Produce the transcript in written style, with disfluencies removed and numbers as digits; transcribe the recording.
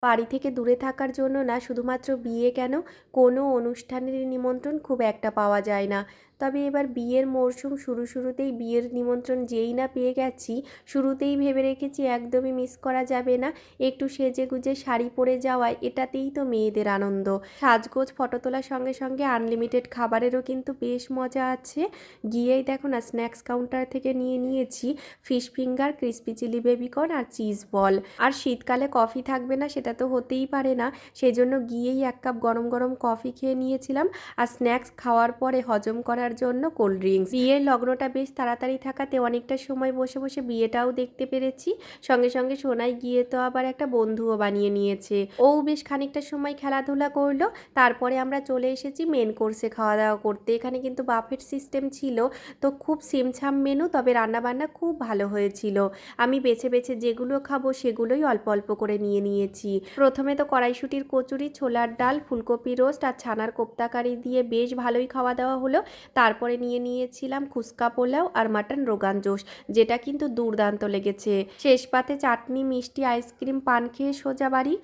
বাড়ি থেকে দূরে থাকার জন্য না শুধুমাত্র বিয়ে কেন, কোনো অনুষ্ঠানের নিমন্ত্রণ খুব একটা পাওয়া যায় না। তবে এবার বিয়ের মরশুম শুরুতেই বিয়ের নিমন্ত্রণ যেই না পেয়ে গেছি, শুরুতেই ভেবে রেখেছি একদমই মিস করা যাবে না। একটু সেজেগুজে শাড়ি পরে যাওয়ায় এটাতেই তো মেয়েদের আনন্দ। সাজগোজ ফটো তোলার সঙ্গে সঙ্গে আনলিমিটেড খাবারেরও কিন্তু বেশ মজা আছে। গিয়েই দেখো না স্ন্যাক্স কাউন্টার থেকে নিয়ে নিয়েছি fish finger, crispy chilli baby corn আর চিজ বল। আর শীতকালে কফি থাকবে না সেটা তো হতেই পারে না, সেজন্য গিয়েই 1 কাপ গরম গরম কফি খেয়ে নিয়েছিলাম। আর স্ন্যাক্স খাওয়ার পরে হজম করার জন্য কোল্ড ড্রিঙ্কস। বিয়ের লগ্নটা বেশ তাড়াতাড়ি থাকাতে অনেকটা সময় বসে বসে বিয়েটাও দেখতে পেরেছি। সঙ্গে সঙ্গে সোনাই গিয়ে তো আবার একটা বন্ধুও বানিয়ে নিয়েছে, ও বেশ খানিকটা সময় খেলাধুলা করলো। তারপরে আমরা চলে এসেছি মেন কোর্সে খাওয়া দাওয়া করতে। এখানে কিন্তু বাফেট সিস্টেম ছিল, তো খুব ছিমছাম মেনু, তবে রান্নাবান্না খুব ভালো হয়েছিল। আমি বেছে বেছে যেগুলো খাবো সেগুলোই অল্প অল্প করে নিয়ে নিয়েছি। প্রথমে তো কড়াইশুঁটির কচুরি, ছোলার ডাল, ফুলকপি রোস্ট আর ছানার কোপ্তাকারি দিয়ে বেশ ভালোই খাওয়া দাওয়া হলো। তারপরে নিয়ে নিয়েছিলাম ফুচকা পোলাও আর মাটন রোগান জোশ, যেটা কিন্তু দুর্দান্ত লেগেছে। শেষ পাতে চাটনি, মিষ্টি, আইসক্রিম, পান খেয়ে সোজা বাড়ি।